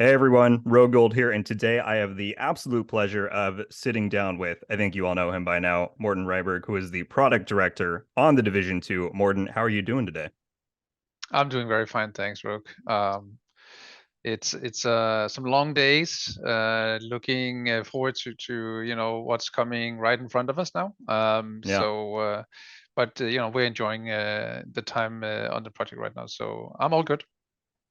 Hey everyone, RogueGold here, and today I have the absolute pleasure of sitting down with, I think you all know him by now, Morten Ryberg, who is the product director on the Division 2. Morten, how are you doing today? I'm doing very fine, thanks, Rogue. It's some long days. Looking forward to what's coming right in front of us now. Yeah, But we're enjoying the time on the project right now, so I'm all good.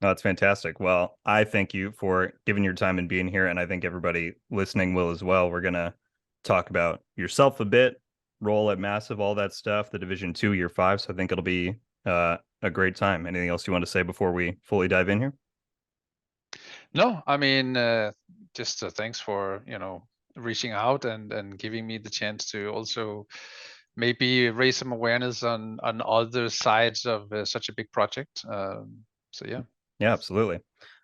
that's fantastic. Well, I thank you for giving your time and being here, and I think everybody listening will as well. We're gonna talk about yourself a bit, role at Massive, all that stuff, the Division 2 Year 5, so I think it'll be a great time. Anything else you want to say before we fully dive in here? No, I mean, just thanks for reaching out and giving me the chance to also maybe raise some awareness on other sides of such a big project. So yeah. Yeah, absolutely.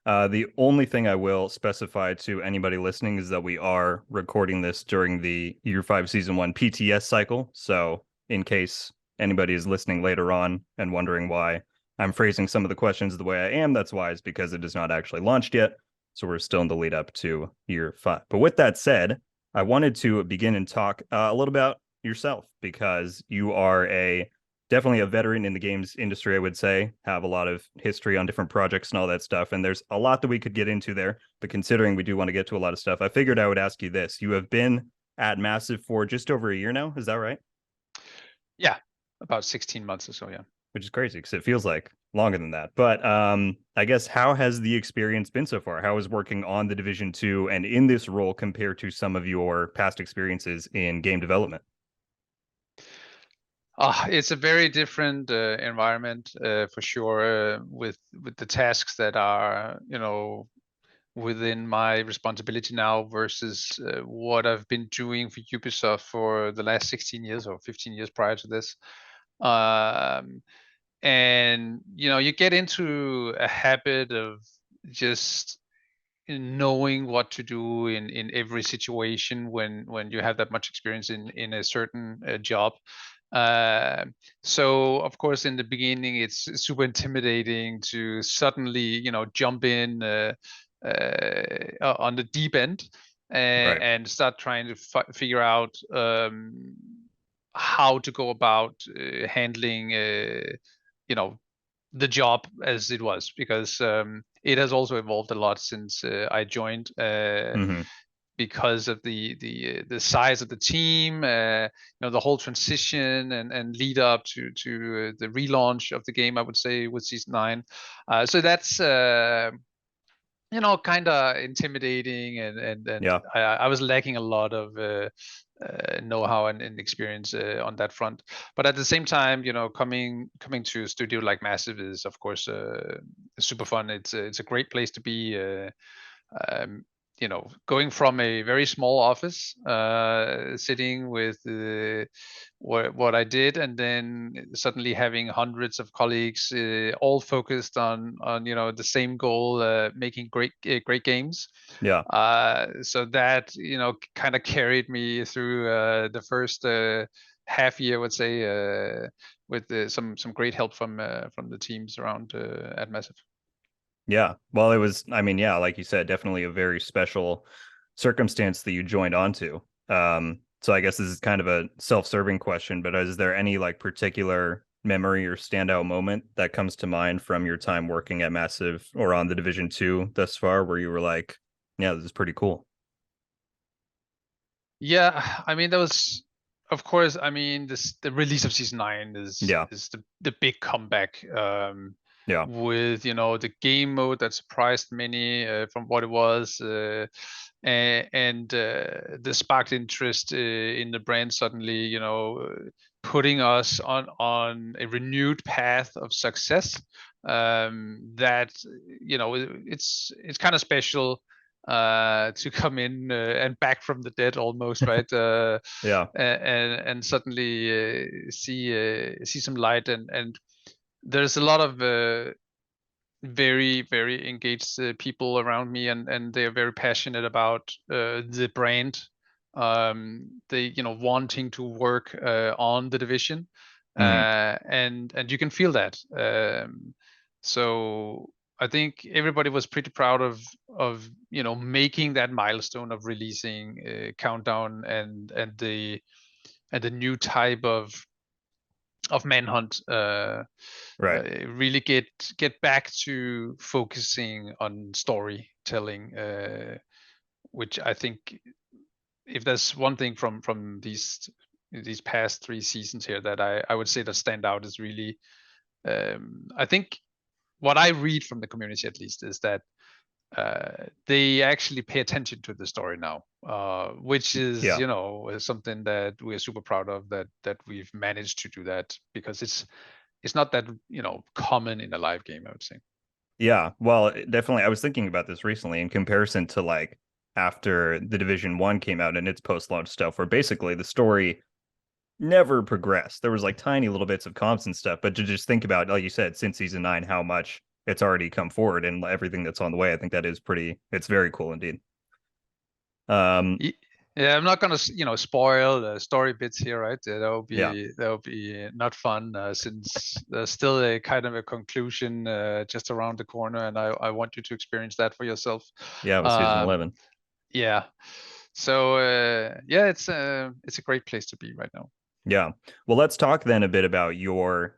The only thing I will specify to anybody listening is that we are recording this during the Year 5 Season 1 PTS cycle. So, in case anybody is listening later on and wondering why I'm phrasing some of the questions the way I am, that's why it's because it is not actually launched yet. So, we're still in the lead up to Year 5. But with that said, I wanted to begin and talk a little about yourself because you are a definitely a veteran in the games industry, I would say, have a lot of history on different projects and all that stuff. And there's a lot that we could get into there. But considering we do want to get to a lot of stuff, I figured I would ask you this. You have been at Massive for just over a year now. Is that right? Yeah, about 16 months or so, yeah. Which is crazy because it feels like longer than that. But I guess how has the experience been so far? How is working on the Division 2 and in this role compared to some of your past experiences in game development? It's a very different environment for sure, with the tasks that are, within my responsibility now versus what I've been doing for Ubisoft for the last 16 years or 15 years prior to this. Um, and you get into a habit of just knowing what to do in every situation when you have that much experience in a certain job. uh, so of course in the beginning it's super intimidating to suddenly jump in on the deep end Right. and start trying to figure out how to go about handling you know the job as it was, because it has also evolved a lot since I joined, Mm-hmm. because of the size of the team, the whole transition and lead up to the relaunch of the game, I would say, with season 9. So that's kind of intimidating, and Yeah. I was lacking a lot of know-how and experience on that front. But at the same time, coming to a studio like Massive is of course super fun. It's a great place to be. Um, going from a very small office, sitting with what I did, and then suddenly having hundreds of colleagues, all focused on the same goal, making great games. Yeah. So that kind of carried me through the first half year, I would say, with some great help from the teams around at Massive. Yeah. Well, it was, I mean, yeah, like you said, definitely a very special circumstance that you joined onto. So I guess this is kind of a self-serving question, but is there any like particular memory or standout moment that comes to mind from your time working at Massive or on the Division 2 thus far where you were like, yeah, this is pretty cool. Yeah, I mean that was, of course, I mean this the release of season 9 is Yeah. is the big comeback, Yeah. with the game mode that surprised many from what it was, and the sparked interest in the brand suddenly, putting us on a renewed path of success. That it's kind of special to come in and back from the dead almost, right? Yeah. And suddenly see some light, and there's a lot of very engaged people around me, and they're very passionate about the brand. They wanting to work on the division, Hmm. and you can feel that. So I think everybody was pretty proud making that milestone of releasing Countdown and the new type of Manhunt, Right. really get back to focusing on storytelling, which I think, if there's one thing from these past 3 seasons here that I would say that stand out is really, I think what I read from the community at least is that they actually pay attention to the story now, which is Yeah. something that we're super proud of, that we've managed to do that, because it's not that common in a live game, I would say. Yeah. Well, definitely. I was thinking about this recently in comparison to like after the Division 1 came out and its post-launch stuff, where basically the story never progressed. There was like tiny little bits of comps and stuff, but to just think about, like you said, since season 9, how much it's already come forward and everything that's on the way, I think that is it's very cool indeed. Um, Yeah, I'm not gonna spoil the story bits here, right? yeah, That'll be not fun, since there's still a kind of a conclusion just around the corner, and I want you to experience that for yourself. yeah, with season Um, 11. yeah. So yeah, it's a great place to be right now. Yeah. Well, let's talk then a bit about your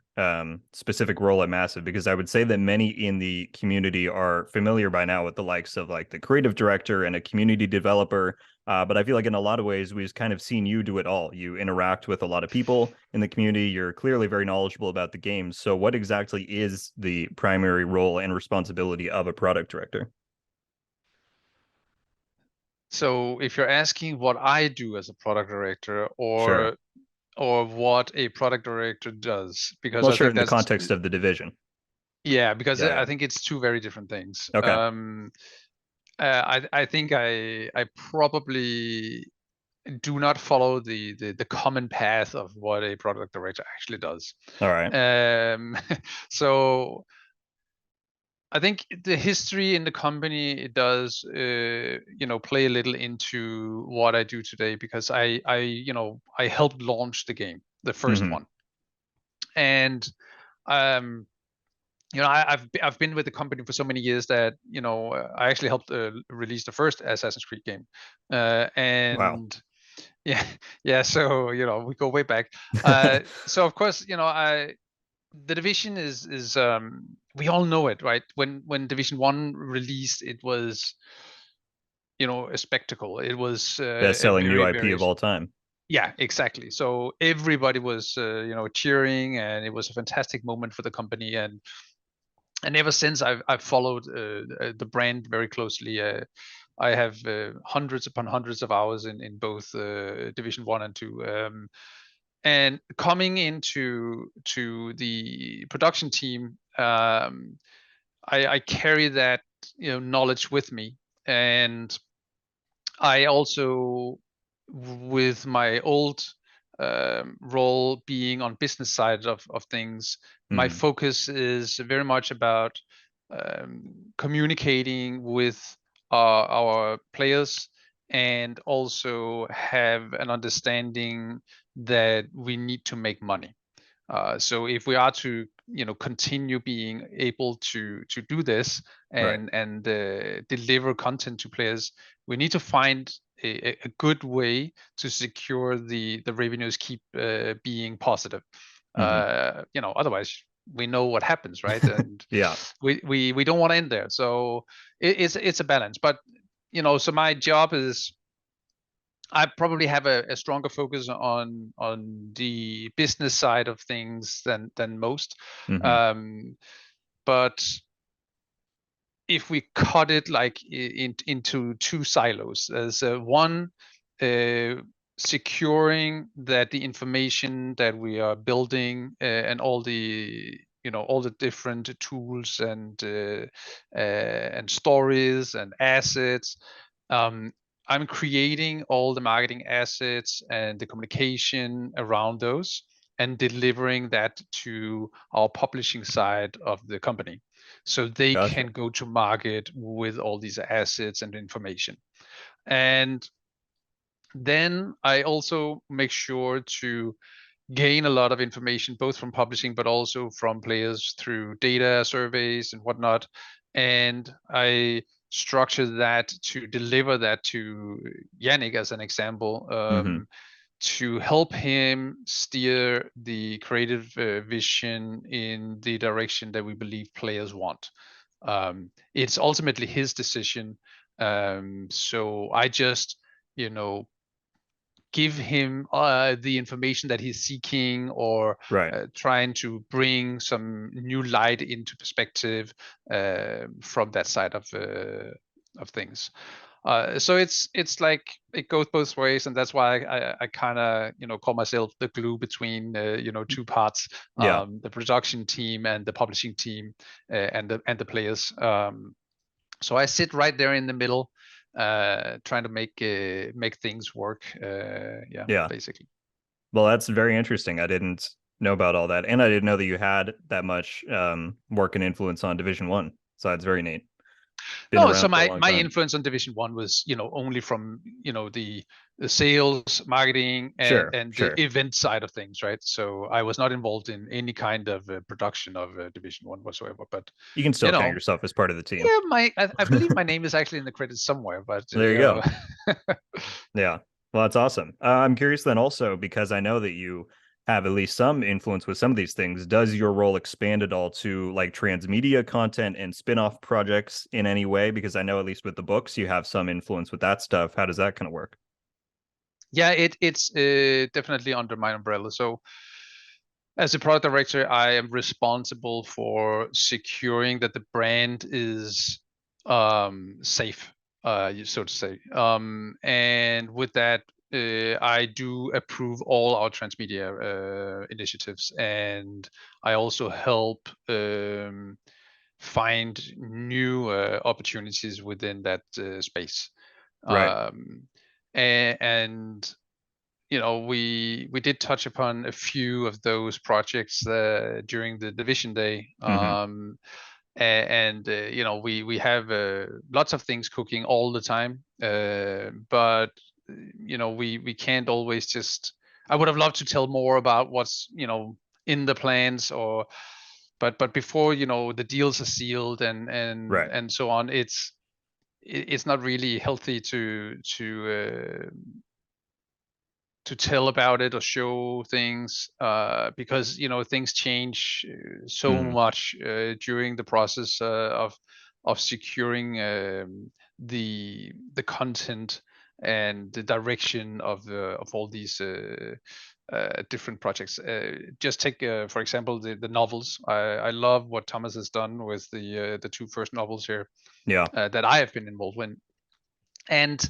specific role at Massive, because I would say that many in the community are familiar by now with the likes of like the creative director and a community developer. But I feel like in a lot of ways, we've kind of seen you do it all. You interact with a lot of people in the community. You're clearly very knowledgeable about the game. So, what exactly is the primary role and responsibility of a product director? So if you're asking what I do as a product director, Sure. or what a product director does, because Well, I sure, think in the that's, context of the division. yeah, because Yeah, I yeah. think it's two very different things. Okay. I think I probably do not follow the common path of what a product director actually does. All right. So I think the history in the company, it does play a little into what I do today, because I helped launch the game, the first Hmm. one. And um I've been with the company for so many years that I actually helped release the first Assassin's Creed game, Wow. and yeah, yeah. So we go way back. So of course, I the division is we all know it, right? When Division 1 released, it was a spectacle. It was Best a selling new very, IP very, of all time. yeah, exactly. So everybody was cheering, and it was a fantastic moment for the company. And ever since, I've followed the brand very closely. I have hundreds upon hundreds of hours in both Division 1 and 2. And coming into the production team, I carry that knowledge with me. And I also, with my old role being on business side of things, my Hmm. focus is very much about communicating with our players, and also have an understanding that we need to make money. So if we are to continue being able to do this, Right. and deliver content to players, we need to find a good way to secure the revenues keep being positive. Hmm. Otherwise we know what happens, right? And Yeah. we don't want to end there. So it's a balance. But so my job is, I probably have a stronger focus on the business side of things than most. Hmm. Um, but if we cut it like into two silos, as one, uh, securing that the information that we are building, and all the different tools and stories and assets, um, I'm creating all the marketing assets and the communication around those, and delivering that to our publishing side of the company, so they Gotcha. can go to market with all these assets and information. And then I also make sure to gain a lot of information, both from publishing but also from players through data surveys and whatnot. And I structure that to deliver that to Yannick as an example, to help him steer the creative vision in the direction that we believe players want. It's ultimately his decision. So I just, give him the information that he's seeking, or Right. trying to bring some new light into perspective from that side of things. So it's like it goes both ways, and that's why I kind of call myself the glue between two parts, Yeah. the production team and the publishing team, and the players. So I sit right there in the middle, trying to make things work. Yeah. Basically. Well, that's very interesting. I didn't know about all that, and I didn't know that you had that much work and influence on Division One. So that's very neat. Been No, so around for a my long my time. influence on Division One was only from the sales, marketing, and Sure, the sure. event side of things, right? So I was not involved in any kind of production of Division One whatsoever. But You can you still count know, yourself as part of the team. yeah, I believe my name is actually in the credits somewhere, but There you go. Yeah. Well, that's awesome. I'm curious then also, because I know that you have at least some influence with some of these things. Does your role expand at all to like transmedia content and spin-off projects in any way? Because I know at least with the books, you have some influence with that stuff. How does that kind of work? Yeah, it's definitely under my umbrella. So as a product director, I am responsible for securing that the brand is safe, so to say. And with that, I do approve all our transmedia initiatives, and I also help find new opportunities within that space. Right. Um, and we did touch upon a few of those projects during the division day. And we have lots of things cooking all the time, but we can't always just. I would have loved to tell more about what's in the plans, but before the deals are sealed Right. and so on, it's not really healthy to tell about it or show things, because things change so much during the process of securing the content and the direction of all these different projects. Just take for example the novels. I love what Thomas has done with the two first novels here Yeah. that I have been involved in. And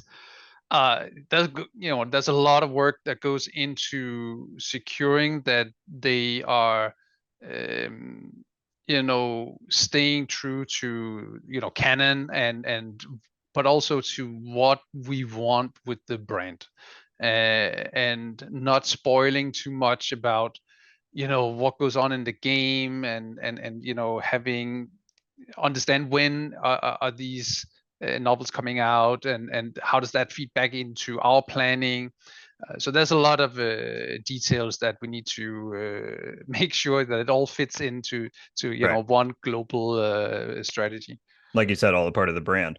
there's a lot of work that goes into securing that they are staying true to canon, and but also to what we want with the brand, and not spoiling too much about what goes on in the game, and having understand when are these novels coming out, and how does that feed back into our planning. So there's a lot of details that we need to make sure that it all fits into Right. one global strategy. Like you said, all a part of the brand.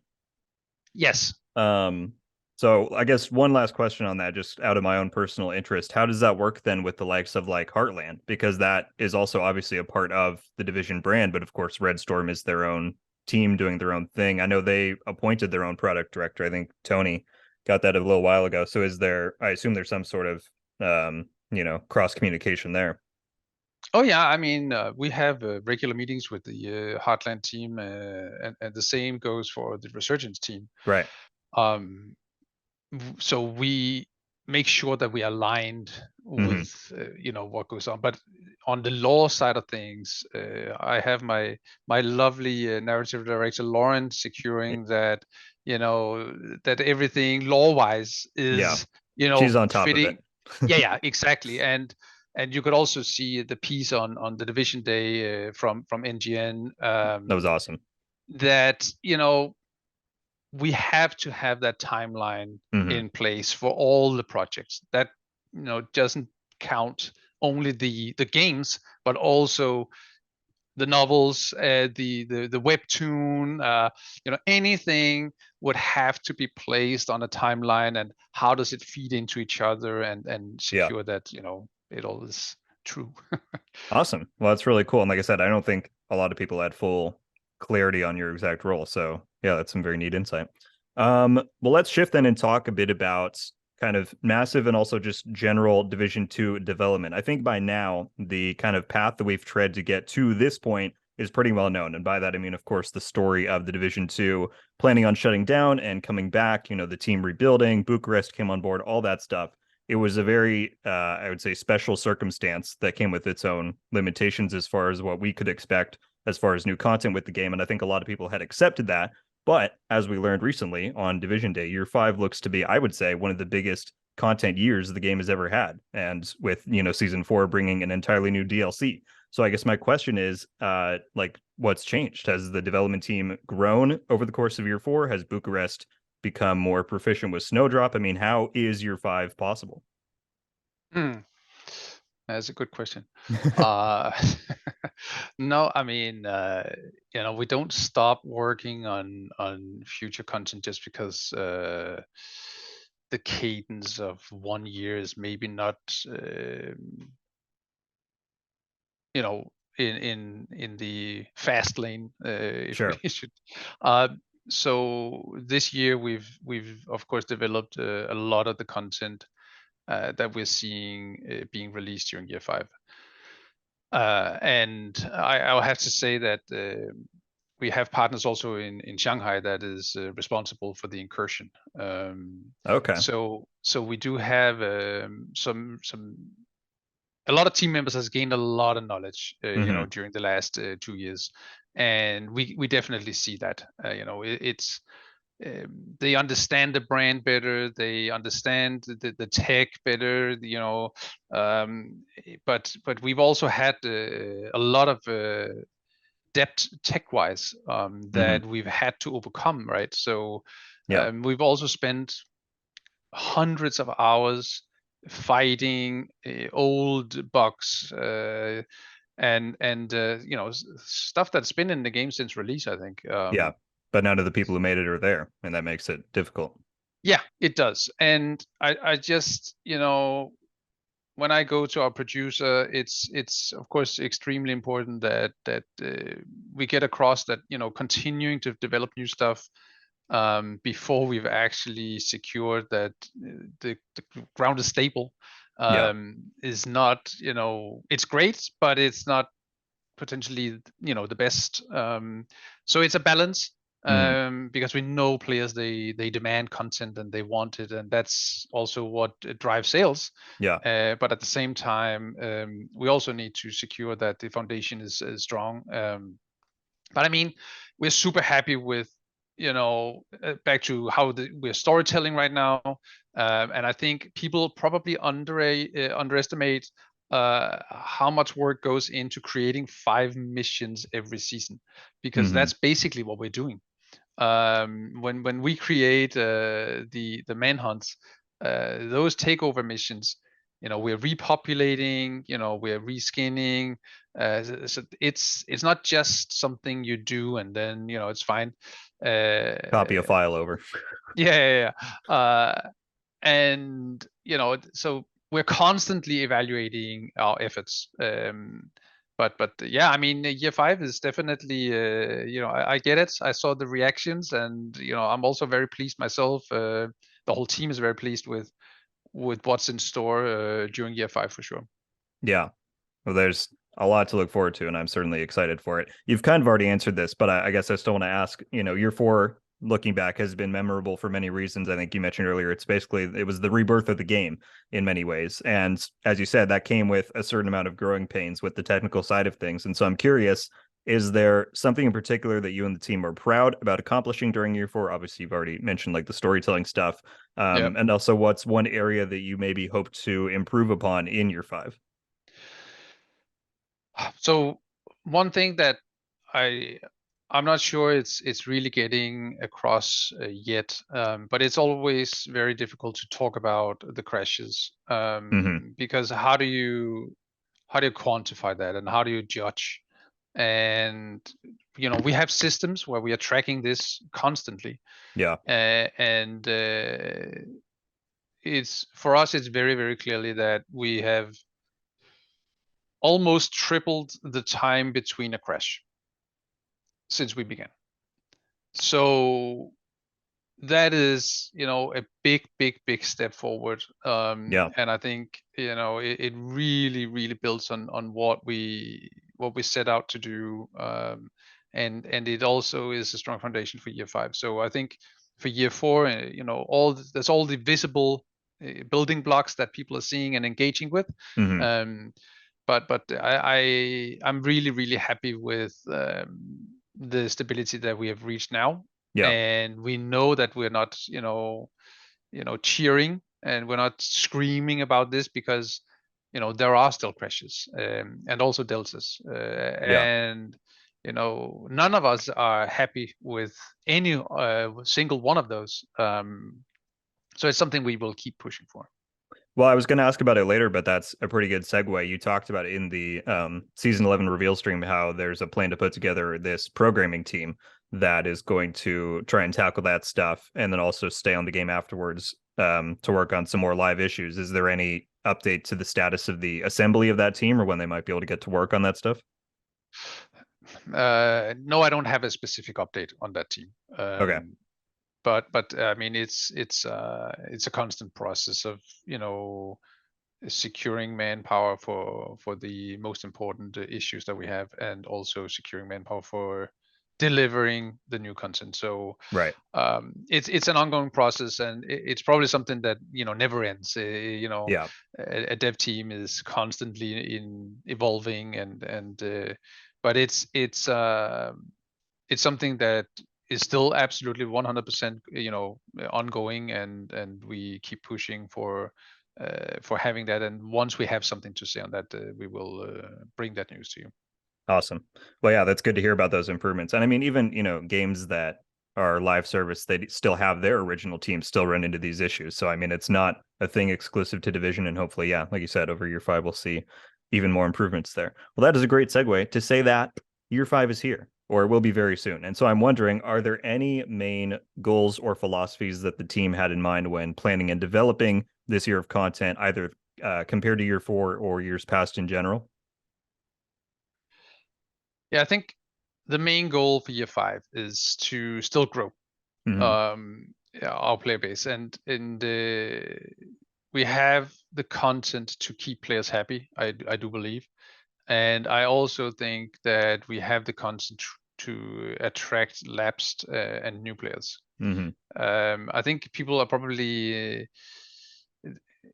Yes. Um, so I guess one last question on that, just out of my own personal interest, how does that work then with the likes of like Heartland? Because that is also obviously a part of the Division brand, but of course Red Storm is their own team doing their own thing. I know they appointed their own product director. I think Tony got that a little while ago. So is there, I assume there's some sort of cross communication there. Oh yeah, I mean, we have regular meetings with the Heartland team, and the same goes for the Resurgence team. Right. Um, so we make sure that we are aligned Mm-hmm. with what goes on. But on the law side of things, I have my lovely narrative director Lauren securing that that everything law wise Yeah. is She's on top of it. fitting. Yeah, exactly. And you could also see the piece on the division day from NGN, That was awesome. that we have to have that timeline Mm-hmm. in place for all the projects. That doesn't count only the games, but also the novels, the webtoon, anything would have to be placed on a timeline, and how does it feed into each other, and Yeah. secure that it all is true. Awesome. Well, that's really cool. And like I said, I don't think a lot of people had full clarity on your exact role. So yeah, that's some very neat insight. Well, let's shift then and talk a bit about kind of massive and also just general Division Two development. I think by now the kind of path that we've tread to get to this point is pretty well known. And by that I mean, of course, the story of the Division Two planning on shutting down and coming back, the team rebuilding, Bucharest came on board, all that stuff. It was a very, I would say, special circumstance that came with its own limitations as far as what we could expect as far as new content with the game. And I think a lot of people had accepted that. But as we learned recently on Division Day, Year 5 looks to be, I would say, one of the biggest content years the game has ever had. And with, Season 4 bringing an entirely new DLC. So I guess my question is, what's changed? Has the development team grown over the course of Year 4? Has Bucharest become more proficient with Snowdrop? I mean, how is Year 5 possible? Hmm. That's a good question. Uh, no, I mean, we don't stop working on future content just because the cadence of 1 year is maybe not, in the fast lane, if Sure. we should. Uh, so this year we've of course developed a lot of the content that we're seeing being released during year 5. And I'll have to say that we have partners also in Shanghai that is responsible for the incursion. Okay. So we do have some a lot of team members has gained a lot of knowledge, Hmm. during the last 2 years, and we definitely see that. It's they understand the brand better, they understand the tech better, but we've also had a lot of depth tech wise Hmm. that we've had to overcome, right? So Yeah. we've also spent hundreds of hours fighting old bugs, and stuff that's been in the game since release, I think. Yeah. But none of the people who made it are there, and that makes it difficult. Yeah, it does. And I just, when I go to our producer, it's of course extremely important that we get across that, continuing to develop new stuff before we've actually secured that the ground is stable, Yeah. is not, it's great, but it's not potentially, the best. So it's a balance, Hmm. because we know players, they demand content and they want it, and that's also what drives sales. Yeah. But at the same time, we also need to secure that the foundation is strong. But I mean, we're super happy with, back to how we're storytelling right now. And I think people probably underestimate how much work goes into creating 5 missions every season, because Hmm. that's basically what we're doing. When we create the manhunts, those takeover missions, we're repopulating, we're reskinning. So it's not just something you do and then it's fine. Uh, Copy a file over. yeah. And so we're constantly evaluating our efforts. But yeah, I mean, year 5 is definitely, I get it. I saw the reactions, and I'm also very pleased myself. The whole team is very pleased with what's in store during year 5 for sure. Yeah. Well, there's a lot to look forward to, and I'm certainly excited for it. You've kind of already answered this, but I guess I still want to ask, Year 4, looking back, has been memorable for many reasons. I think you mentioned earlier, it was the rebirth of the game in many ways. And as you said, that came with a certain amount of growing pains with the technical side of things. And so I'm curious, is there something in particular that you and the team are proud about accomplishing during Year 4? Obviously, you've already mentioned like the storytelling stuff. Yeah. And also what's one area that you maybe hope to improve upon in Year 5? So one thing that I I'm not sure it's really getting across yet, but it's always very difficult to talk about the crashes, Hmm. because how do you quantify that, and how do you judge? and we have systems where we are tracking this constantly. Yeah. And it's for us, it's very, very clearly that we have almost tripled the time between a crash since we began. So that is, a big, big, big step forward. Yeah. And I think, it really, really builds on what we set out to do. And it also is a strong foundation for year 5. So I think for year 4, there's all the visible building blocks that people are seeing and engaging with. Hmm. But I'm really, really happy with the stability that we have reached now. Yeah. And we know that we're not, cheering, and we're not screaming about this, because there are still crashes, and also deltas, Yeah. and none of us are happy with any single one of those. So it's something we will keep pushing for. Well, I was going to ask about it later, but that's a pretty good segue. You talked about it in the season 11 reveal stream, how there's a plan to put together this programming team that is going to try and tackle that stuff and then also stay on the game afterwards to work on some more live issues. Is there any update to the status of the assembly of that team or when they might be able to get to work on that stuff? No, I don't have a specific update on that team. Okay. But I mean, it's a constant process of securing manpower for the most important issues that we have, and also securing manpower for delivering the new content. So Right. it's an ongoing process, and it's probably something that never ends. Yeah. A dev team is constantly in evolving, but it's something that is still absolutely 100% ongoing, and we keep pushing for having that. And once we have something to say on that, we will bring that news to you. Awesome. Well, yeah, that's good to hear about those improvements. And I mean, even, games that are live service, they still have their original team still run into these issues. So, I mean, it's not a thing exclusive to Division. And hopefully, yeah, like you said, over year 5, we'll see even more improvements there. Well, that is a great segue to say that year 5 is here or will be very soon. And so I'm wondering, are there any main goals or philosophies that the team had in mind when planning and developing this year of content, either compared to year 4 or years past in general? Yeah, I think the main goal for year 5 is to still grow Hmm. our player base, and we have the content to keep players happy. I do believe, and I also think that we have the content to attract lapsed and new players. Hmm. I think people are probably.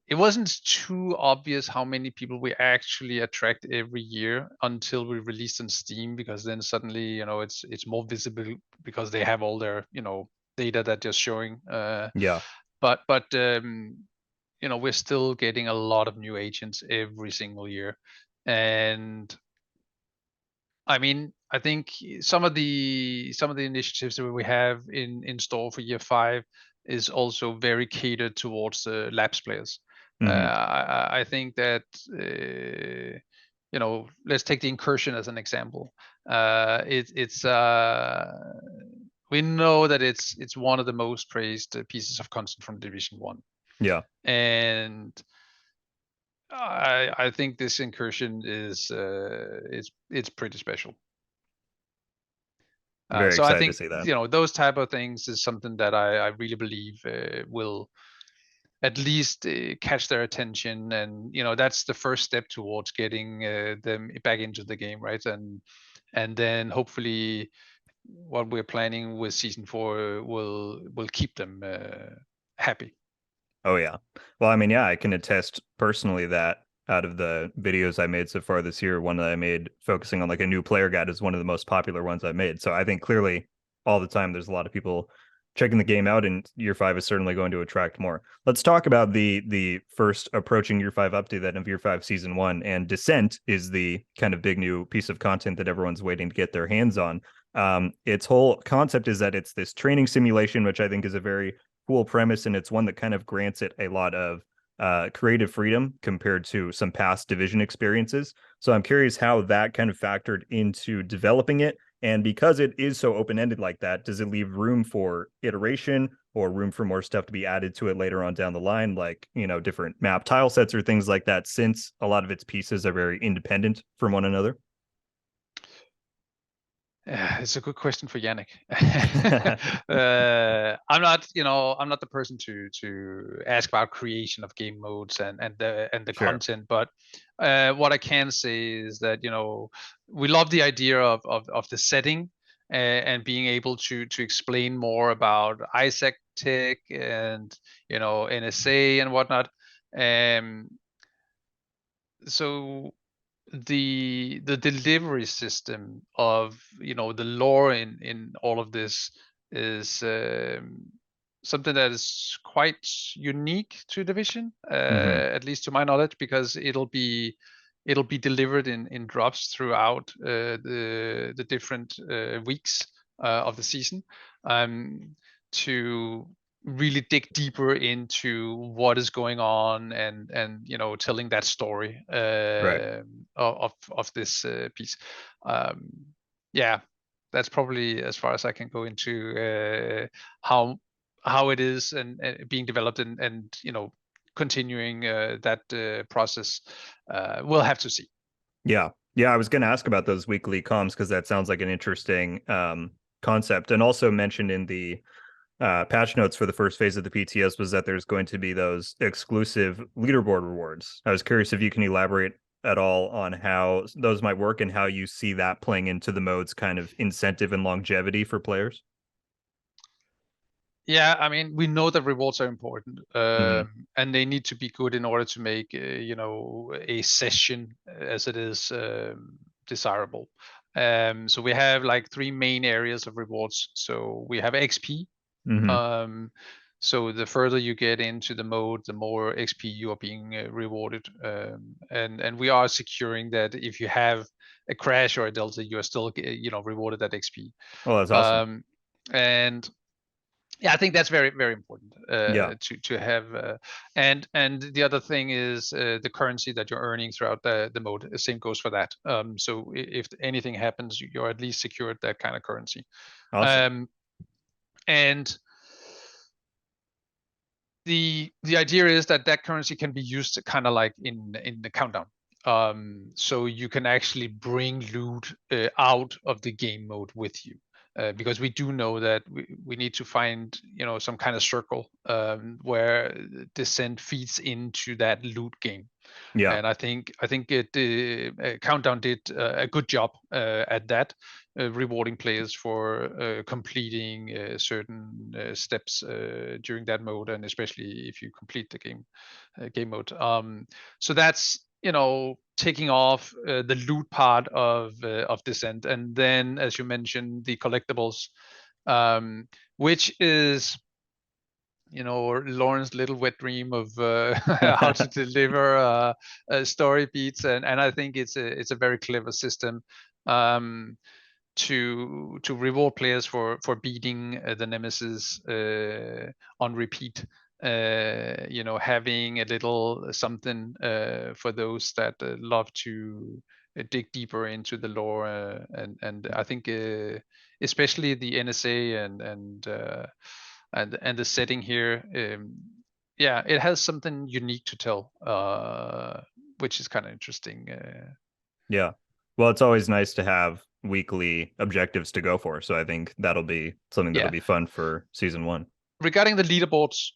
It wasn't too obvious how many people we actually attract every year until we released on Steam, because then suddenly it's more visible because they have all their data that they're showing. Yeah. But we're still getting a lot of new agents every single year, and I mean, I think some of the initiatives that we have in store for year 5 is also very catered towards the labs players. Hmm. I think that let's take the incursion as an example. It's we know that it's one of the most praised pieces of content from Division 1, Yeah. and I think this incursion is it's pretty special. Very So I excited to think see that. those type of things is something that I really believe will at least catch their attention, and that's the first step towards getting them back into the game, right? And then hopefully what we're planning with season 4 will keep them happy. Oh yeah. Well, I mean, yeah, I can attest personally that out of the videos I made so far this year, one that I made focusing on like a new player guide is one of the most popular ones I made. So I think clearly all the time there's a lot of people checking the game out, and year 5 is certainly going to attract more. Let's talk about the first approaching year 5 update that of year 5 season 1, and Descent is the kind of big new piece of content that everyone's waiting to get their hands on. Its whole concept is that it's this training simulation, which I think is a very cool premise, and it's one that kind of grants it a lot of creative freedom compared to some past division experiences. So I'm curious how that kind of factored into developing it. And because it is so open ended like that, does it leave room for iteration or room for more stuff to be added to it later on down the line, like, different map tile sets or things like that, since a lot of its pieces are very independent from one another? It's a good question for Yannick. I'm not the person to ask about creation of game modes and the Sure. content, but what I can say is that we love the idea of the setting and being able to explain more about Isaac Tech and NSA and whatnot. Um, so the delivery system of the lore in all of this is something that is quite unique to Division, Hmm. at least to my knowledge, because it'll be delivered in drops throughout the different weeks of the season, um, to really dig deeper into what is going on and telling that story Right. of this piece. Um, yeah, that's probably as far as I can go into how it is and being developed and continuing that process. We'll have to see. Yeah. Yeah, I was going to ask about those weekly comms because that sounds like an interesting concept. And also mentioned in the patch notes for the first phase of the PTS was that there's going to be those exclusive leaderboard rewards. I was curious if you can elaborate at all on how those might work and how you see that playing into the mode's kind of incentive and longevity for players. Yeah, I mean, we know that rewards are important, Hmm. and they need to be good in order to make a session as it is desirable. So we have like three main areas of rewards. So we have XP. Hmm. Um, so the further you get into the mode, the more XP you are being rewarded, and we are securing that if you have a crash or a delta, you are still rewarded that XP. Oh, that's awesome. Um, and yeah, I think that's very very important Yeah. to have. And the other thing is the currency that you're earning throughout the mode. The same goes for that. So if anything happens, you're at least secured that kind of currency. Awesome. Um, and the idea is that that currency can be used kind of like in the countdown. So you can actually bring loot out of the game mode with you. Because we do know that we need to find some kind of circle where descent feeds into that loot game. Yeah. And I think Countdown did a good job at that, rewarding players for completing certain steps during that mode, and especially if you complete the game mode. So that's taking off the loot part of Descent, and then as you mentioned, the collectibles, which is Lauren's little wet dream of how to deliver story beats, and I think it's a very clever system um, to reward players for beating the nemesis on repeat. Having a little something for those that love to dig deeper into the lore, and I think especially the NSA and the setting here, yeah, it has something unique to tell, which is kind of interesting. Yeah. Well, it's always nice to have weekly objectives to go for. So I think that'll be something that'll Yeah, be fun for season one. regarding the leaderboards,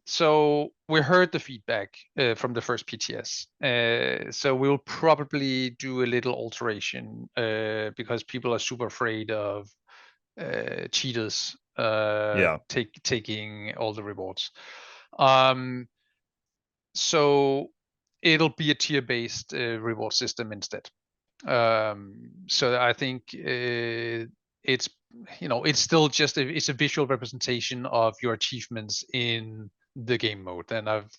so we heard the feedback from the first PTS. So we'll probably do a little alteration because people are super afraid of cheaters Yeah. taking all the rewards. Um, so it'll be a tier-based reward system instead. So I think it's still just it's a visual representation of your achievements in the game mode, and I've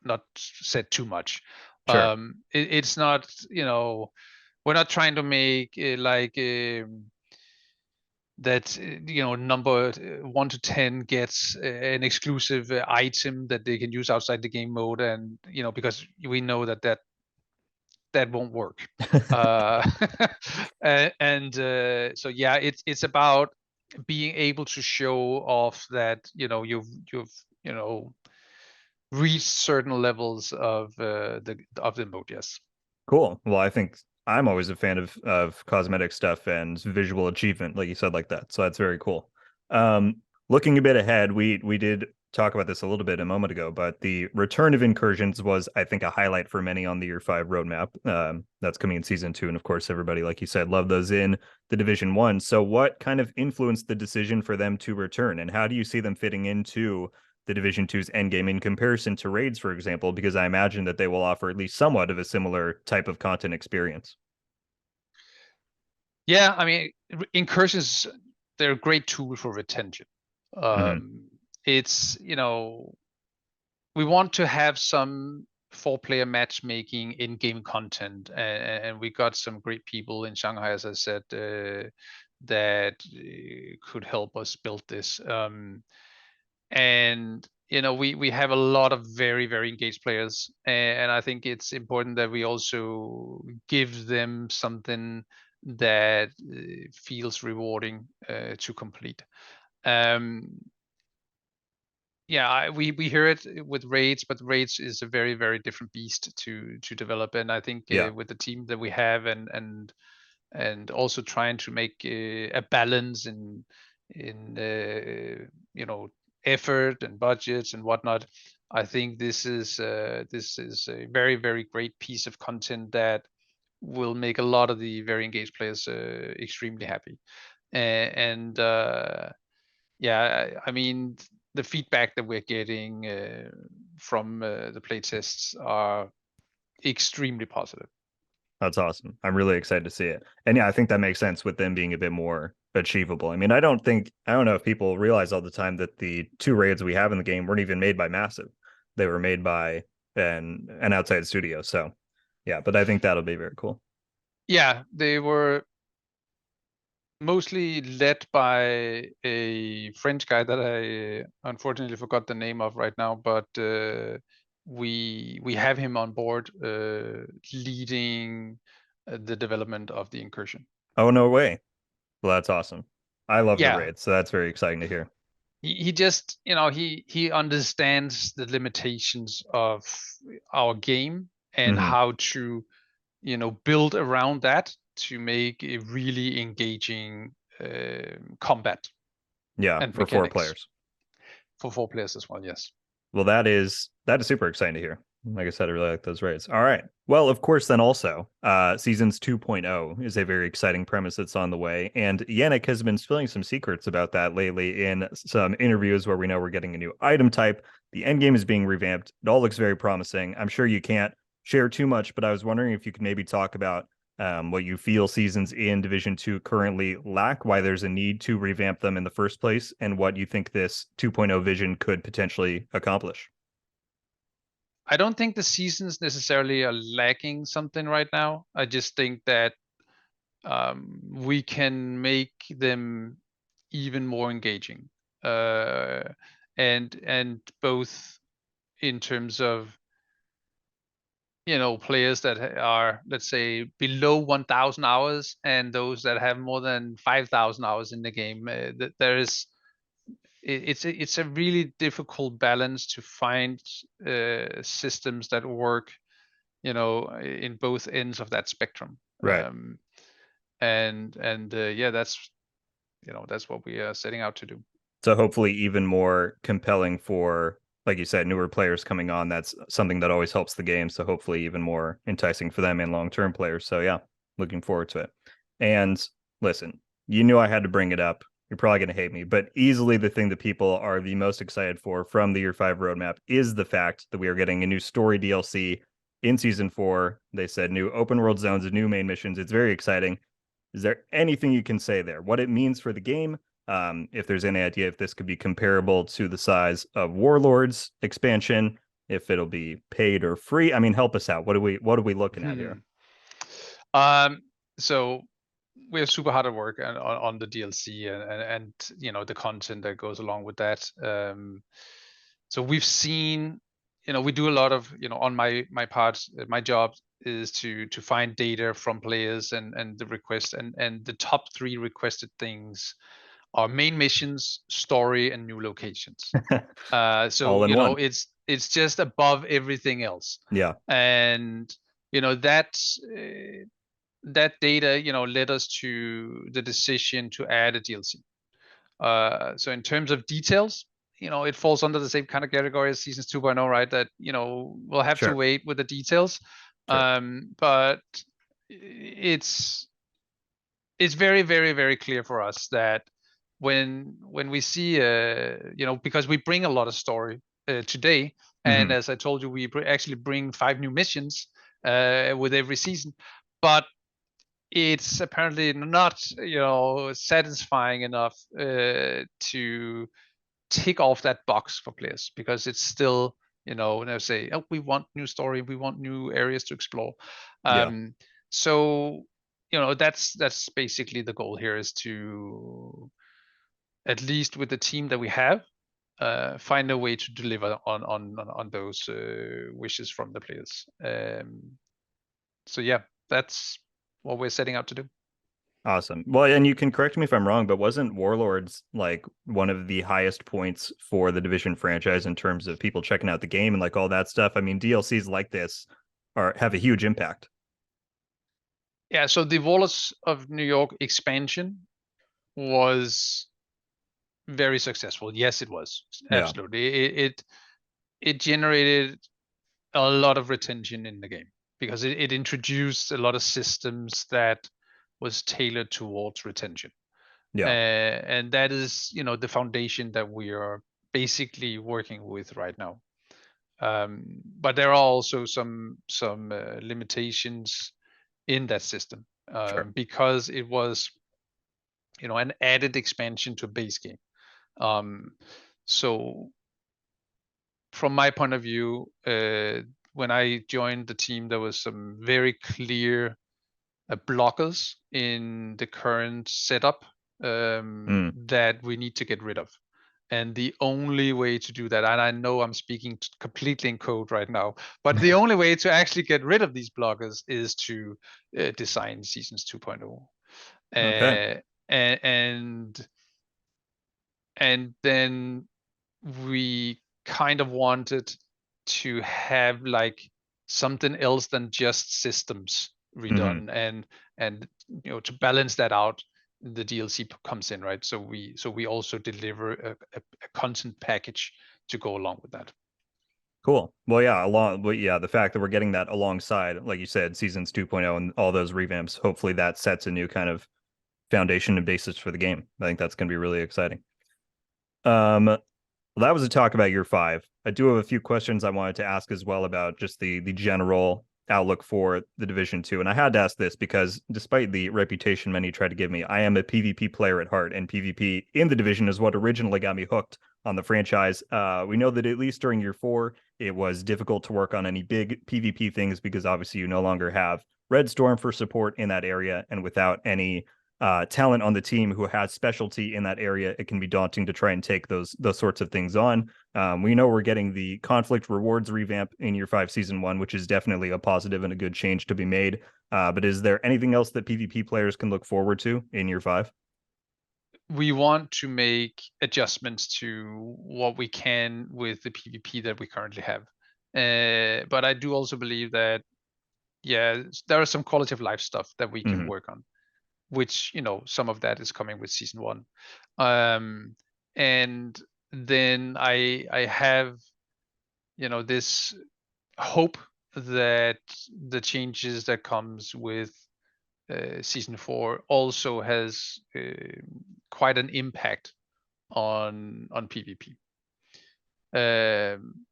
not said too much. Sure. It's not we're not trying to make like number 1 to 10 gets an exclusive item that they can use outside the game mode, and because we know that won't work. uh so yeah, it's about being able to show off that you've you know reached certain levels of the mode. Yes. Cool. Well, I think I'm always a fan of cosmetic stuff and visual achievement, like you said, like that. So that's very cool. Um, Looking a bit ahead, we did talk about this a little bit a moment ago, but the return of incursions was, I think, a highlight for many on the Year 5 roadmap. That's coming in season 2, and of course, everybody, like you said, loved those in the Division 1. So, what kind of influenced the decision for them to return, and how do you see them fitting into the Division Two's endgame in comparison to raids, for example, because I imagine that they will offer at least somewhat of a similar type of content experience. Yeah, I mean, incursions, they're a great tool for retention. Hmm. um it's we want to have some four-player matchmaking in-game content, and we got some great people in Shanghai, as I said, that could help us build this. And we have a lot of very, very engaged players, and I think it's important that we also give them something that feels rewarding to complete. um yeah, we hear it with raids, but raids is a very, very different beast to develop, and I think Yeah, with the team that we have, and also trying to make a balance in effort and budgets and whatnot. I think this is a very, very great piece of content that will make a lot of the very engaged players extremely happy. And yeah, I mean, the feedback that we're getting from the playtests are extremely positive. that's awesome. I'm really excited to see it. And yeah, I think that makes sense with them being a bit more achievable. I mean, I don't know if people realize all the time that the two raids we have in the game weren't even made by Massive. They were made by an outside studio. So yeah, but I think that'll be very cool. Yeah, they were mostly led by a French guy that I unfortunately forgot the name of right now, but we have him on board leading the development of the incursion. Oh, no way. Well, that's awesome. I love the Yeah, raids, so that's very exciting to hear. he just he understands the limitations of our game and Hmm. how to build around that to make a really engaging combat Yeah, and for four mechanics players. for four players as well. Yes. Well, that is super exciting to hear. Like I said, I really like those raids. All right. Well, of course, then also, seasons 2.0 is a very exciting premise that's on the way. And Yannick has been spilling some secrets about that lately in some interviews where we know we're getting a new item type. The end game is being revamped. It all looks very promising. I'm sure you can't share too much, but I was wondering if you could maybe talk about what you feel seasons in Division 2 currently lack, why there's a need to revamp them in the first place, and what you think this 2.0 vision could potentially accomplish. I don't think the seasons necessarily are lacking something right now. I just think that we can make them even more engaging, uh, and both in terms of players that are, let's say, below 1,000 hours and those that have more than 5,000 hours in the game. That there is it's a really difficult balance to find systems that work in both ends of that spectrum. Right. And yeah, that's what we are setting out to do. So hopefully even more compelling for, like you said, newer players coming on. That's something that always helps the game. So hopefully even more enticing for them and long-term players. So yeah, looking forward to it. And listen, you knew I had to bring it up. You're probably going to hate me, but easily the thing that people are the most excited for from the Year 5 roadmap is the fact that we are getting a new story DLC in season 4. They said new open world zones and new main missions. It's very exciting. Is there anything you can say there? What it means for the game? If there's any idea if this could be comparable to the size of Warlords expansion, if it'll be paid or free. I mean, help us out. What are we looking at here? um so we're super hard at work on the DLC and the content that goes along with that. So we've seen, we do a lot of, on my part, my job is to find data from players and the request, and the top three requested things are main missions, story, and new locations. So All in one. it's just above everything else. Yeah, And that that data led us to the decision to add a DLC. So in terms of details, it falls under the same kind of category as Seasons 2.0, right? That we'll have to sure, wait with the details. sure. But it's very, very, very clear for us that when we see because we bring a lot of story today, and Hmm. as I told you, we actually bring 5 new missions with every season, but it's apparently not satisfying enough to tick off that box for players, because it's still they say, oh, we want new story, we want new areas to explore. Yeah, So that's basically the goal here, is to, at least with the team that we have, find a way to deliver on those wishes from the players. So yeah, that's what we're setting out to do. awesome. Well, and you can correct me if I'm wrong, but wasn't Warlords like one of the highest points for the Division franchise in terms of people checking out the game and like all that stuff? I mean, DLCs like this have a huge impact. Yeah, so the Warlords of New York expansion was very successful. Yes, it was. Yeah, Absolutely. It generated a lot of retention in the game, because it introduced a lot of systems that was tailored towards retention. yeah, And that is, the foundation that we are basically working with right now. But there are also some limitations in that system, sure. because it was, an added expansion to a base game. So from my point of view, when I joined the team, there was some very clear blockers in the current setup Mm. that we need to get rid of. And the only way to do that, and I know I'm speaking completely in code right now, but the only way to actually get rid of these blockers is to design Seasons 2.0. Okay. Uh, and and then we kind of wanted to have like something else than just systems Hmm. redone, and to balance that out, the DLC comes in, right? So we also deliver a content package to go along with that. Cool. Well, yeah, the fact that we're getting that alongside, like you said, seasons 2.0 and all those revamps, hopefully that sets a new kind of foundation and basis for the game. I think that's going to be really exciting. Well, that was a talk about year five. I do have a few questions I wanted to ask as well about just the general outlook for the Division 2. And I had to ask this because despite the reputation many try to give me, I am a PvP player at heart, and PvP in the Division is what originally got me hooked on the franchise. We know that at least during year four, it was difficult to work on any big PvP things because obviously you no longer have Red Storm for support in that area, and without any talent on the team who has specialty in that area, it can be daunting to try and take those sorts of things on. We know we're getting the conflict rewards revamp in year five, season one, which is definitely a positive and a good change to be made. But is there anything else that PvP players can look forward to in year five? We want to make adjustments to what we can with the PvP that we currently have. But I do also believe that, yeah, there are some quality of life stuff that we can Mm-hmm. work on, which some of that is coming with season one. um and then I have this hope that the changes that comes with season four also has quite an impact on PvP. um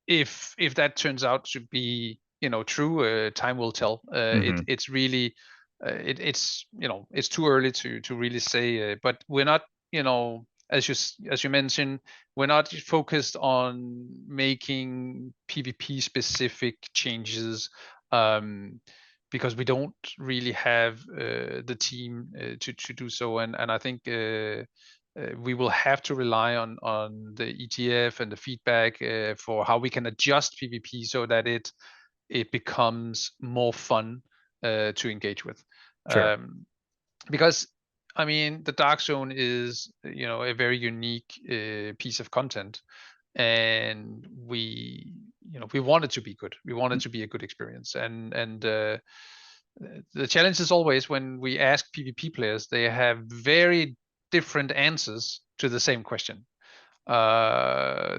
if that turns out to be true, time will tell. Mm-hmm. It's really it's too early to really say, but we're not, as you mentioned, we're not focused on making PvP specific changes. um because we don't really have the team to do so, and I think we will have to rely on the ETF and the feedback for how we can adjust PvP so that it becomes more fun to engage with. Sure. Because I mean, the Dark Zone is, a very unique piece of content, and we want it to be good. We want it to be a good experience, and the challenge is always when we ask PvP players, they have very different answers to the same question. So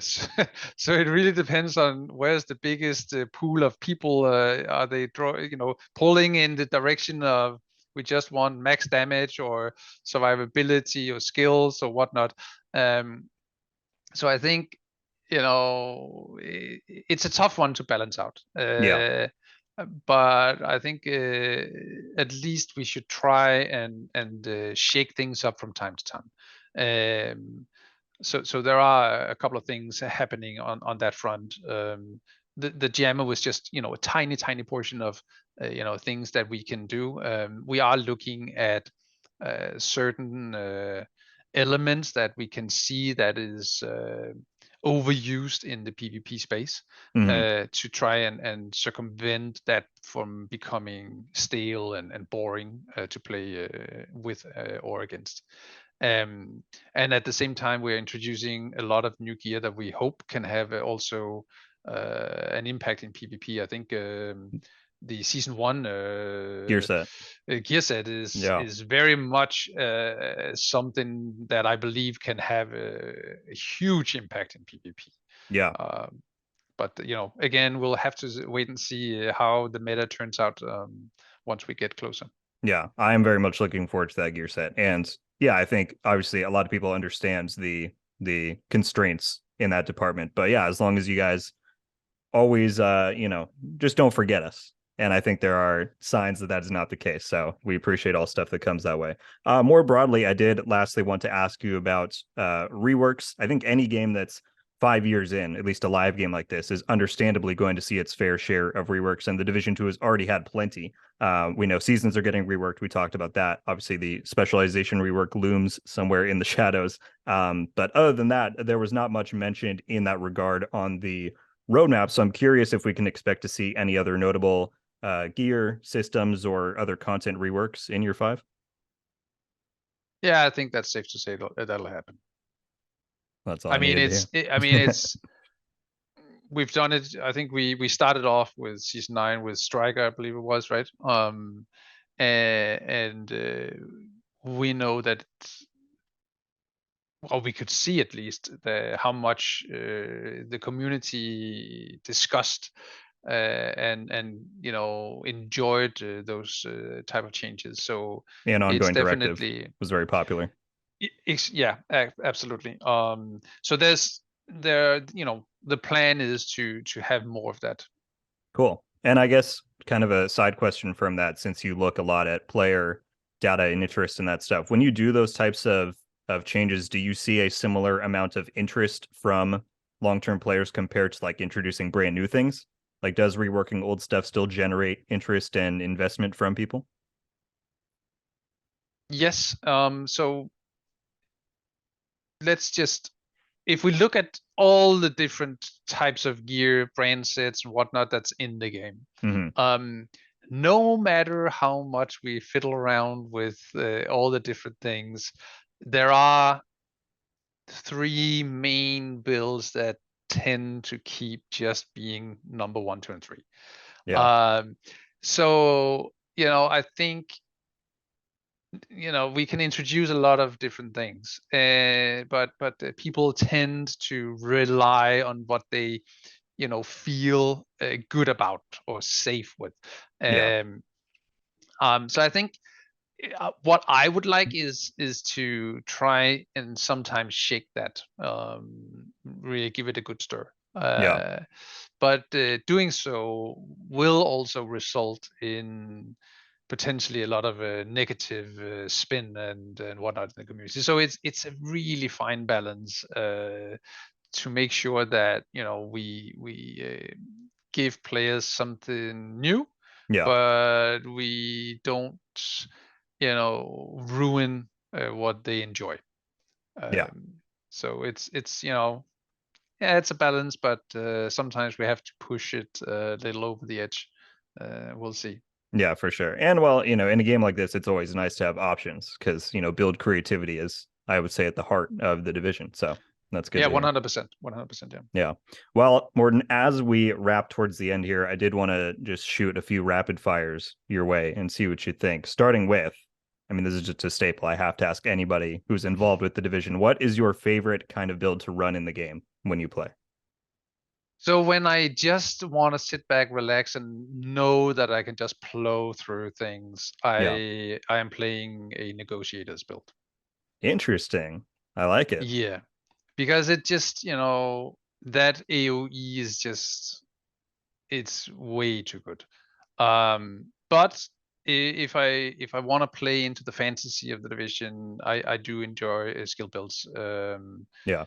it really depends on where's the biggest pool of people. Are they pulling in the direction of we just want max damage or survivability or skills or whatnot? So I think it's a tough one to balance out. Yeah. But I think at least we should try and shake things up from time to time. So there are a couple of things happening on that front. The jammer was just a tiny portion of things that we can do. We are looking at certain elements that we can see that is overused in the PvP space Hmm. to try and circumvent that from becoming stale and boring to play with or against. And at the same time, we're introducing a lot of new gear that we hope can have also an impact in PvP. I think the season 1 Gear set. gear set is Yeah. is very much something that I believe can have a huge impact in PvP. Yeah. But again, we'll have to wait and see how the meta turns out once we get closer. Yeah, I am very much looking forward to that gear set. And yeah, I think obviously a lot of people understands the constraints in that department. But yeah, as long as you guys always just don't forget us. And I think there are signs that that is not the case. So we appreciate all stuff that comes that way. More broadly, I did lastly want to ask you about reworks. I think any game that's 5 years in, at least a live game like this, is understandably going to see its fair share of reworks. And the Division 2 has already had plenty. We know seasons are getting reworked. We talked about that. Obviously, the specialization rework looms somewhere in the shadows. But other than that, there was not much mentioned in that regard on the roadmap. So I'm curious if we can expect to see any other notable gear systems or other content reworks in year 5. Yeah, I think that's safe to say that'll happen. That's all I I mean, needed to hear. we've done it. I think we started off with season 9 with Striker, I believe it was, right? And we know that, or we could see at least how much the community discussed and enjoyed those type of changes. So And it's ongoing directive definitely was very popular. Yeah, absolutely. So the plan is to have more of that. Cool. And I guess kind of a side question from that, since you look a lot at player data and interest in that stuff, when you do those types of changes, do you see a similar amount of interest from long-term players compared to like introducing brand new things? Like, does reworking old stuff still generate interest and investment from people? Yes. So let's just, if we look at all the different types of gear, brand sets, and whatnot that's in the game, Hmm. no matter how much we fiddle around with all the different things, there are 3 main builds that tend to keep just being number 1, 2, and 3. Yeah. So I think we can introduce a lot of different things, but people tend to rely on what they feel good about or safe with. Yeah. So I think what I would like is to try and sometimes shake that, really give it a good stir. Yeah. But doing so will also result in potentially a lot of negative spin and whatnot in the community. So it's a really fine balance to make sure that we give players something new, Yeah. but we don't, ruin what they enjoy. Yeah. So it's yeah, it's a balance, but sometimes we have to push it a little over the edge. We'll see. Yeah, for sure. And well, in a game like this, it's always nice to have options because, build creativity is, I would say, at the heart of the division. So that's good Yeah, to hear. 100%, 100%. Yeah. Yeah. Well, Morten, as we wrap towards the end here, I did want to just shoot a few rapid fires your way and see what you think. Starting with, I mean, this is just a staple. I have to ask anybody who's involved with the division, what is your favorite kind of build to run in the game when you play? So when I just want to sit back, relax, and know that I can just plow through things, Yeah. I am playing a negotiators build. Interesting. I like it. Yeah, because it just, that AOE is just, it's way too good. But if I want to play into the fantasy of the division, I do enjoy skill builds. Yeah,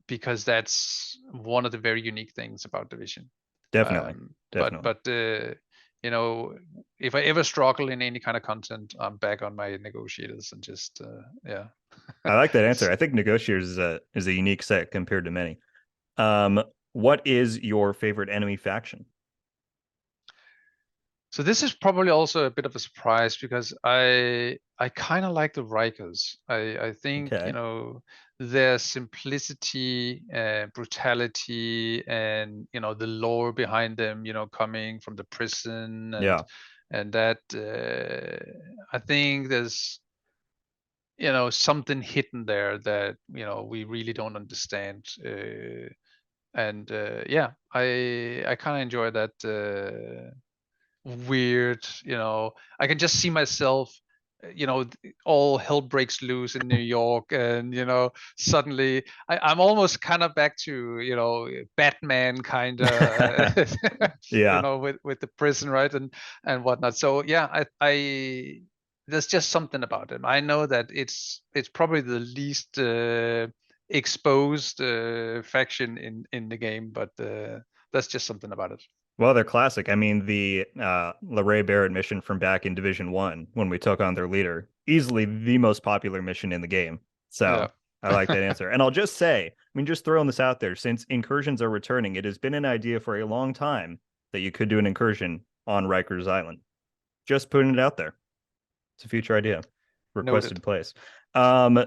Because that's one of the very unique things about division. definitely. But Definitely. you know, if I ever struggle in any kind of content, I'm back on my negotiators and just yeah. I like that answer. I think negotiators is a unique set compared to many. Um, what is your favorite enemy faction? So this is probably also a bit of a surprise because I kind of like the Rikers. I think, Okay. their simplicity, brutality, and the lore behind them, coming from the prison and Yeah. that I think there's something hidden there that we really don't understand. And yeah, I kind of enjoy that. Weird, I can just see myself, all hell breaks loose in New York, and suddenly I'm almost kind of back to Batman kind of, Yeah. with the prison, right, and whatnot. So yeah, I there's just something about him. I know that it's probably the least exposed faction in the game, but that's just something about it. Well, they're classic. I mean, the LeRae Barrett mission from back in Division One when we took on their leader, easily the most popular mission in the game. Yeah. So I like that answer. And I'll just say, I mean, just throwing this out there, since incursions are returning, it has been an idea for a long time that you could do an incursion on Rikers Island. Just putting it out there. It's a future idea. Noted. Requested place. Um,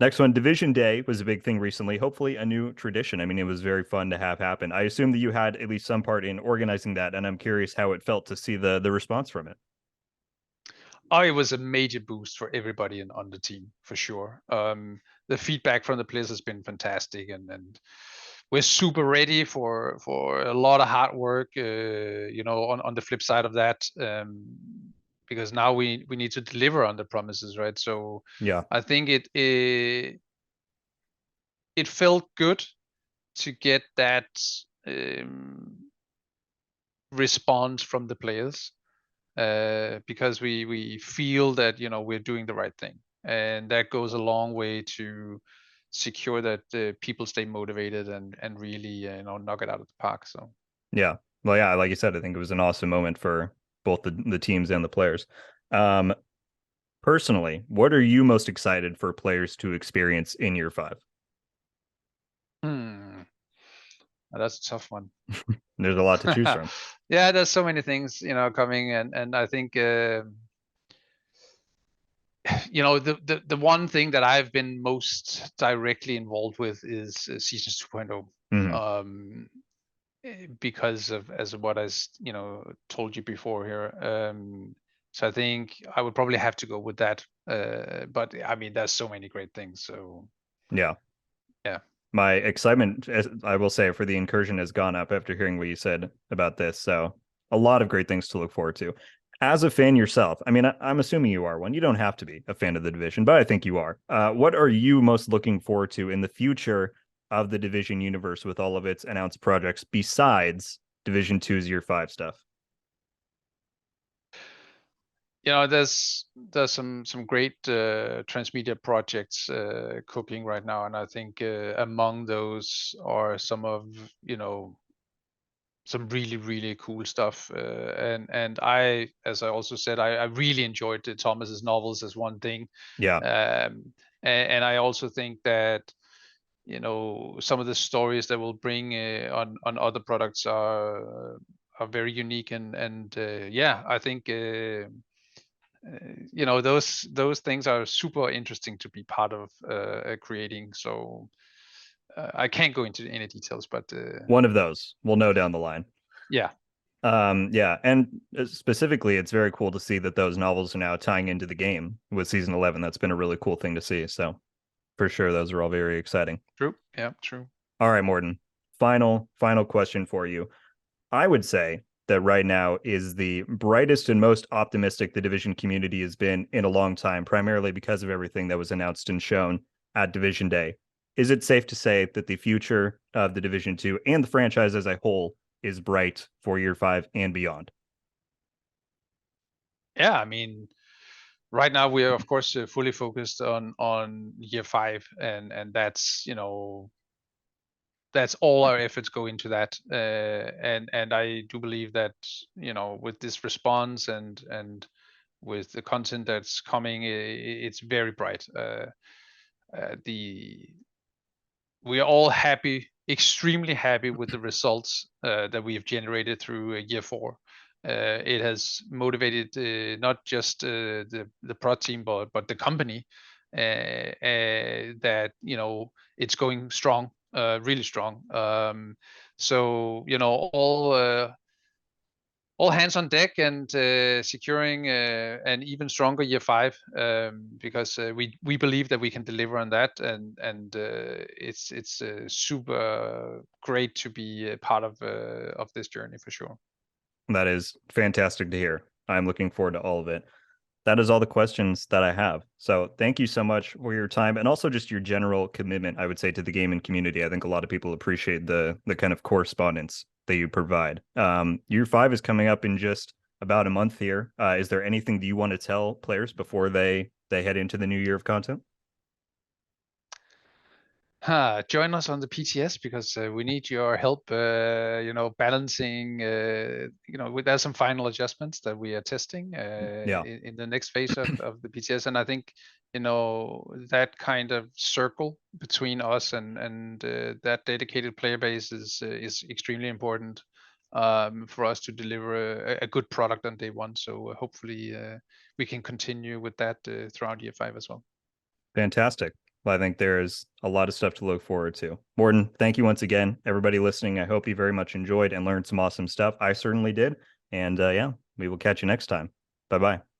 Next one, Division Day was a big thing recently. Hopefully, a new tradition. I mean, it was very fun to have happen. I assume that you had at least some part in organizing that, and I'm curious how it felt to see the response from it. Oh, it was a major boost for everybody on the team for sure. The feedback from the players has been fantastic, and we're super ready for a lot of hard work. On the flip side of that, because now we need to deliver on the promises, right? So Yeah, I think it felt good to get that um, response from the players, because we feel that we're doing the right thing, and that goes a long way to secure that people stay motivated and really knock it out of the park. So yeah. Well, yeah, like you said, I think it was an awesome moment for both the teams and the players. Um, Personally, what are you most excited for players to experience in year five? hmm, that's a tough one. There's a lot to choose from. Yeah, there's so many things coming, and I think the one thing that I've been most directly involved with is seasons 2.0. Mhm. um because of as what I told you before here. So I think I would probably have to go with that. But I mean, there's so many great things. So Yeah. yeah. My excitement, I will say, for the incursion has gone up after hearing what you said about this. So, a lot of great things to look forward to. As a fan yourself, I mean, I'm assuming you are one. You don't have to be a fan of the division, but I think you are. What are you most looking forward to in the future of the division universe with all of its announced projects besides Division Two's Year 5 stuff? There's some great transmedia projects cooking right now, and I think among those are some of some really really cool stuff. And I, as I also said, I really enjoyed Thomas's novels as one thing. Yeah. And I also think that some of the stories that will bring on other products are very unique, and yeah, I think those things are super interesting to be part of creating. So I can't go into any details, but One of those we'll know down the line. yeah. Yeah, and specifically, it's very cool to see that those novels are now tying into the game with season 11. That's been a really cool thing to see. So for sure, those are all very exciting. True. Yeah, true. All right, Morten. Final question for you. I would say that right now is the brightest and most optimistic the Division community has been in a long time, primarily because of everything that was announced and shown at Division Day. Is it safe to say that the future of the Division 2 and the franchise as a whole is bright for year 5 and beyond? Yeah, I mean, right now we are of course fully focused on year 5, and that's all our efforts go into that. And I do believe that with this response and with the content that's coming, it's very bright. The We are all happy, extremely happy with the results that we have generated through year 4. It has motivated not just the pro team, but the company, that it's going strong, really strong. So all hands on deck, and securing an even stronger year 5, because we believe that we can deliver on that, and it's super great to be a part of this journey for sure. That is fantastic to hear. I'm looking forward to all of it. That is all the questions that I have. So thank you so much for your time and also just your general commitment, I would say, to the gaming community. I think a lot of people appreciate the kind of correspondence that you provide. Year 5 is coming up in just about a month here. Is there anything that you want to tell players before they head into the new year of content? Join us on the PTS, because we need your help. Balancing. There's some final adjustments that we are testing Yeah, in the next phase of the PTS, and I think that kind of circle between us and that dedicated player base is extremely important for us to deliver a good product on day 1. So hopefully we can continue with that throughout year 5 as well. fantastic. Well, I think there's a lot of stuff to look forward to. Morten, thank you once again. Everybody listening, I hope you very much enjoyed and learned some awesome stuff. I certainly did. And yeah, we will catch you next time. Bye bye.